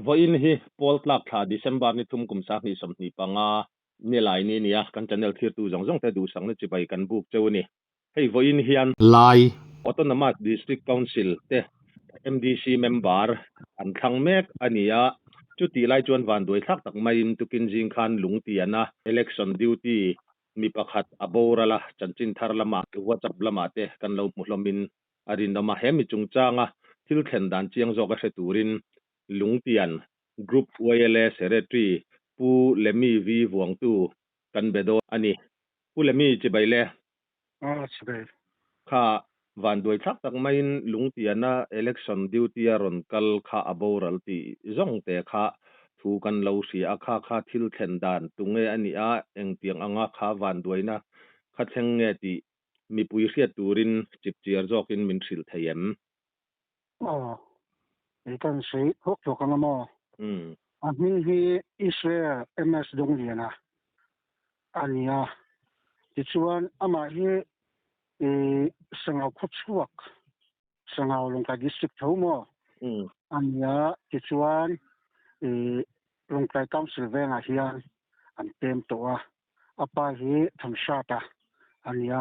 voin hi poltlak tha December ni thum kum sa ni somni panga ni lai ni nia kan channel thir tu jong jong te du sang ni chibai kan buk cheu ni hei voin hian lai autonomous district council te MDC member an thlang mek ania chuti lai chuan van doi thak tak mai in tukin jing khan lungtiana election duty mi pakhat aborala chanchin thar lama WhatsApp lama te kan lo muhlomin arin lama hemi chungchanga thil thlen dan chiang zoka hreturin lungtian group YLS secretary pu lemi vi vuangtu kan bedo ani pu lemi chibaile chibai kha van doi thak tak main lungtiana election duty aron kal kha aboral ti zong te kha thu kan lo si akha kha thil thlen dan tunge ani a engtiang anga kha van doina kha thleng nge ti mi pui hriat turin chip chiar jokin min thil thayem kan sei hok to kan mo min hi Israel MS dong liana ania tichuan ama hi sangau khotsuak sangau longka district thomo ania tichuan longkai council venga hian an tem towa apa hi thamshata ania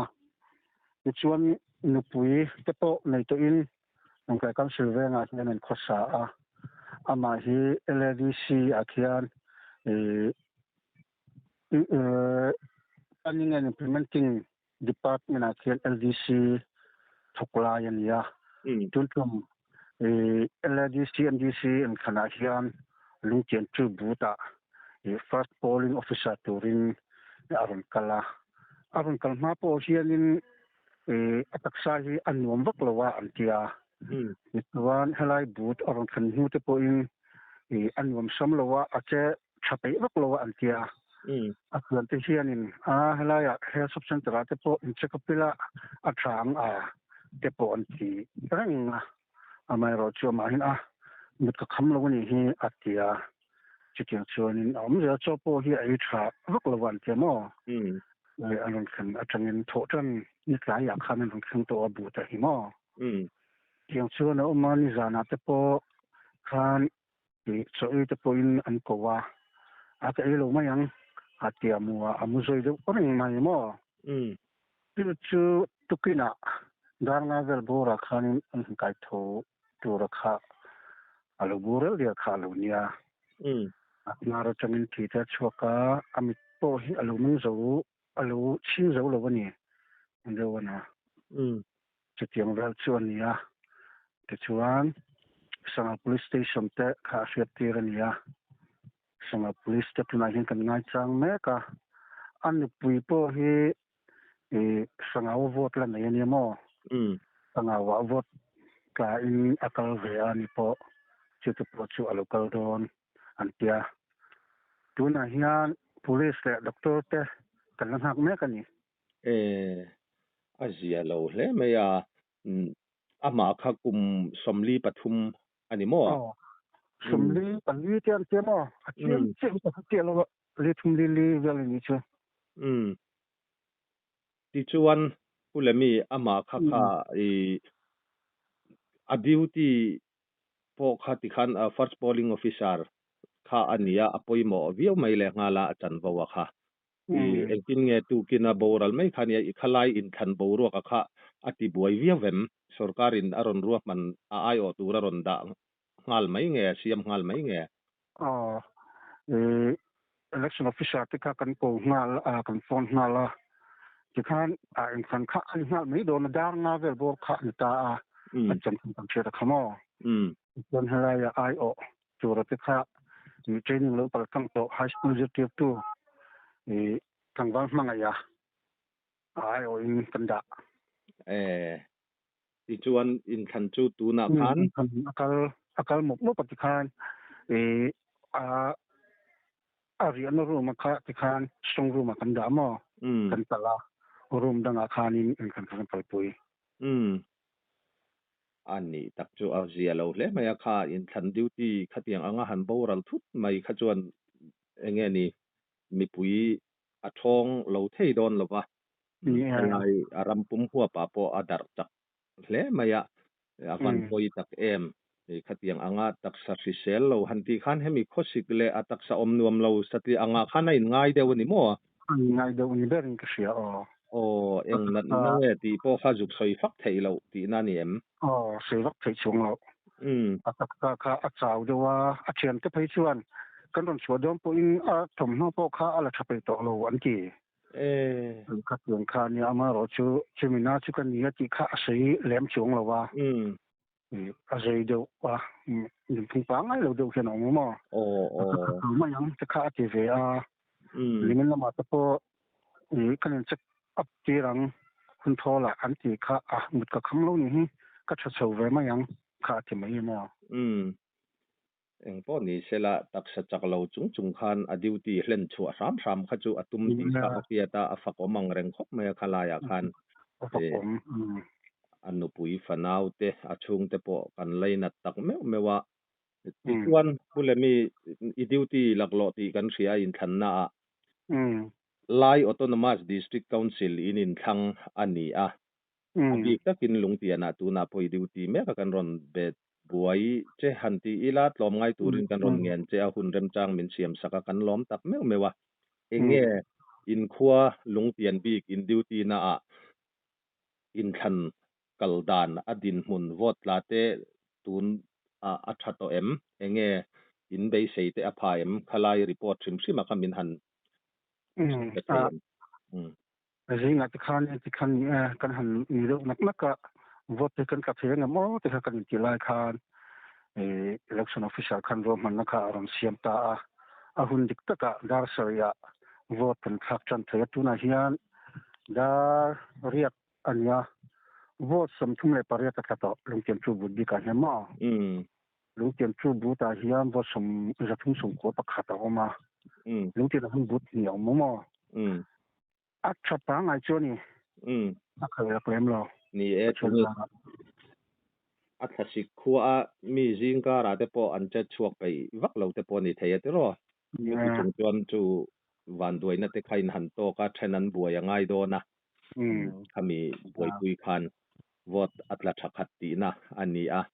tichuan nupui tepo nei to in longkai council venga hian an khosa a ama hi LDC akhian planning and implementing department akhian LDC thokla yania tuntum LDC MDC and khana hian lungchen chu buta first polling officer turin arun kalma po hianin ataksa hi anwam vaklawa antia wan helai but arun khan hu te po in anwam samlawa ache chapai vaklawa antia akhan te hianin helaya health center te po in chekapila athang te po anti rang amai ro chu ma hin mit ka khamlo ni hi atia chikyang chuanin amja chopo hi ai tha vaklawan te mo anun khan atangin thotan ni klai ya khan anun khan to abu ta hi mo kyang chuan mani zana te po khan choi te po in an kowa aka elo mayang atia muwa amuzoi de oring mai mo chu tukina darna vel bora khanin an kai tho tura kha alugurel dia khalunia naro chamin thita chwaka amit po hi alumung zo alu chi zo lo bani ndewana chetiang vel chuania te chuan sanga police station te kha hriat tirania sanga police te tuna hin kan ngai chang meka an pui po hi sanga vote la nei ni mo sanga wa vote ka in akal ve ani po chu chu alokal don antia tuna hian police le doctor te kan hak meka ni azia lo hle meya ama kha kum somli pathum ani mo somli pali tian te mo achiam chen ta te lo le thum li vel ni chu ti chuan pulami ama kha a duty po kha ti khan first polling officer kha ania apoimo vio mai le ngala achan bawa kha engtin nge tu kina boral mai khania I khalai in khan boru ka kha ati buai viavem sarkarin aron ruak man ai o tura ron da ngal mai nge siam ngal mai nge election officer te ka kan ko ngal kan phone ngala ti khan in khan kha an ngal mai don da nga vel bor kha ni ta achan kan chera khamo don helaya ai o tura te kha ni training lo par kang to high school executive tu kang wang mangaya ai o in kanda ti chuan in khan chu tu na khan akal mok no pati khan arian room kha ti khan strong room kan da mo kan tala room danga khanin in kan palpui ani tak chu azia lo hle maya kha in than duty khatiang anga han boral thut mai kha chuan enge ni mi pui a thong lo thei don lova ai aram pum huwa pa po adar tak hle maya avan poi tak em khatiang anga taksa risel lo hanti khan hemi khosik le ataksa omnuam lo sati anga khana in ngai de woni mo ngai de woni berin ka sia eng nat nange ti po kha juk soi fak thei lo ti na ni em sei vak thei chung lo atakka kha achau dewa achian te phei chuan kan ron chua dom po in a thom no po kha ala thape to lo an ki khatiang kha ni ama ro chu chimina chu kan ni ti kha sei lem chung lo wa a sei do wa nim phung pa ngai lo do chen ong mo ma yang te kha ti ve a limin la ma ta po kan chak up ti rang hun thola an ti kha mut ka kham lo ni ka cha chau ve ma yang kha ti mai mo eng po ni sela taksa chaklo chung khan a duty hlen chu ram kha chu atum ti kha apiata afak omang reng khop me khala ya khan anu pui fanau te achung te po kan leina tak mewa ti chuan pulemi I duty laklo ti kan ria in thanna Lai Autonomous District Council in thang ani abi takin lungtiana tuna poi duty me ka kan ron bet buai che hanti ila tlom ngai turin kan ron ngen che a hun rem chang min siam saka kan lom tak mewa enge in khua lungtian bik in duty na in than kaldan adin mun vote late tun a thato enge in bei seite apha khalai report sim kamin han ringa ti khan kan han ni ro nak ka vote kan ka theng mo te kan ti lai khan election official khan ro man na kha ron siam ta a hun dik ta ka dar saria vote kan khap chan the tu na hian da riak ania vote som thum le pare ta to lungtiam chu bu di ka hema lungtiam chu bu ta hian vote som ja thum som ko pa khata oma lungtiam hun bu ni mo a chapa ngai chu ni a khale klem lo ni chuni a thasik khuwa mi jingka ra te po an che chuak pai vak lo te po ni thei te ro ni chung chuan chu van duai na te khain han to ka thenan buai ngai do na khami buai pui khan vote atla thakhat ti na ani an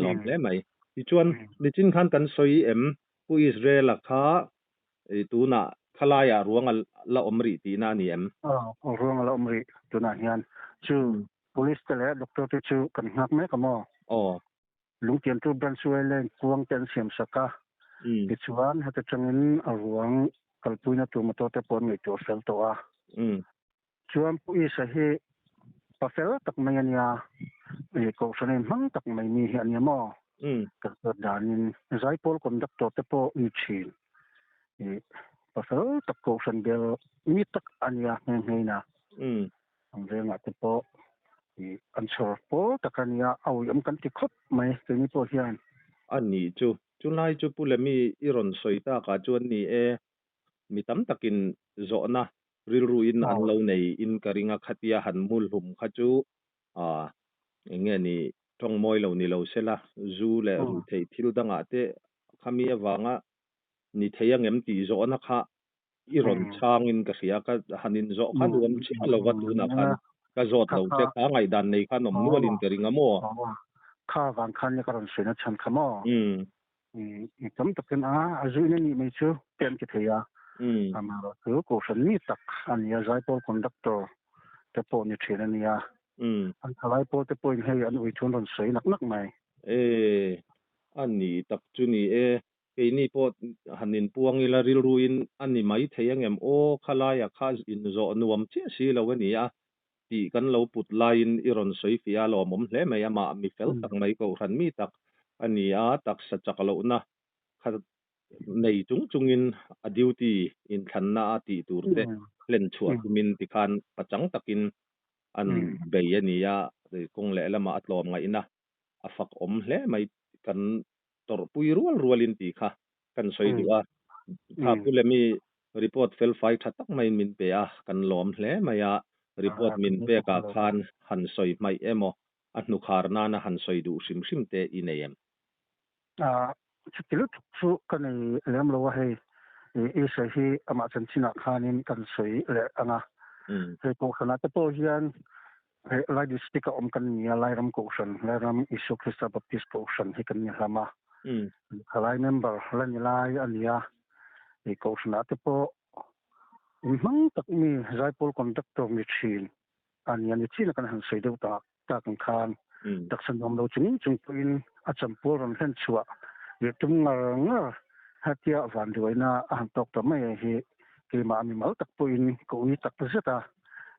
lom le mai ti chuan ni chin khan kan soi pu Israel kha tu na khalaya ruang la omri ti na ni ruang la omri tu na hian chu police te le doctor te chu kan ngak me ka mo lungtian tu ban suelen kuang ten siam saka ti chuan ha ta changin a ruang kalpuina tu ma to te pon ngai to sel to chuan pu isa he pasel tak mai ania ko sanen mang tak mai ni ania mo ka danin zai pol conductor te po ni chin pasal tak ko san bel mi tak ania ngai na ang renga te po answer po takania au yam kan ti khop mai te ni po hian ani chu lai chu pulemi iron soita ka chuan ni mi tam takin zona rilru in an lo nei in karinga khatia han mul hum kha chu enge ni tong moi lo ni lo sela zu le ru thei thil danga te khami awanga ni theyang ti zona kha iron changin ka ria ka hanin zo kha duam chi lo wa tu na khan ka zot lo te ka ngai dan nei khan om nualin keringa mo kha wang khan ne karon sena chan khamo tam takin azui ni mai chu pen ki theya amaro tu ko san ni tak ania zai pol conductor te po ni thena nia an thalai pol te point hei an ui thun ron sei nak mai ani tak chu ni keini po hanin puangila rilruin ani mai theyangem khalaya kha in zo nuam chi si lo ni ti kan lo put line iron soi fia lo mom hle mai ama mi fel tak mai ko ran mi tak ani tak sa chakalo na kha nei chungin a duty in thanna ti turte len chua min ti khan pachang takin an beyania kong le lama atlom ngai na afak om hle mai kan tor pui rualin ti kha kan soi duwa tha pulemi report fel fai thatak mai min pe kan lom hle maya report min pe ka khan han soi mai emo atnu kharna na han soi du sim te ineem chutilu chu kan lem lo he isa hi ama chanchina khanin kan soi le anga he ko khana te po hian lai district ka om kan nia lai ram ko shan lai ram isu Christa Baptist ko shan he kan nia lama khalai member lan lai ania e ko shna te po mang tak mi zaipol conductor mi chin ania ni chin kan han sei deu ta kan khan tak san dom lo chung puin a champur ram hen chua ye tum nga hatia van duina an tok to mai hi ke ma mi mal tak puin ko ni tak zeta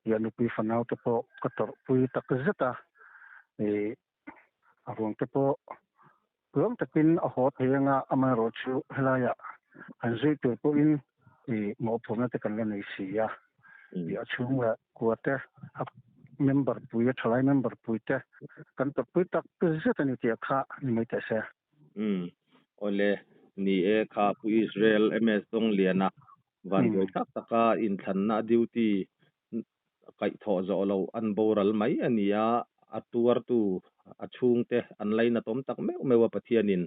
ya nu pi fanau te po kator pui tak zeta e arong te po puang takin a hot henga ama ro chu helaya an zui tu puin e mo phona te kan nei sia ya chunga kuate member pui thalai member pui te kan to pui tak zeta ni te kha ni mai te se ole ni e kha pu Israel ms dong liana van goi taka in thanna duty kai tho zo lo an boral mai ania atuar tu achung te an laina tom tak mewa pathianin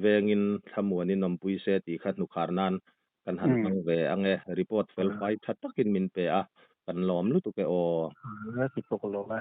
vengin thamuani nompui se ti khat nu kharnan kan han ang ve ange report fel fai thattakin min pe a kan lom lu tu ke o la ti pok lo la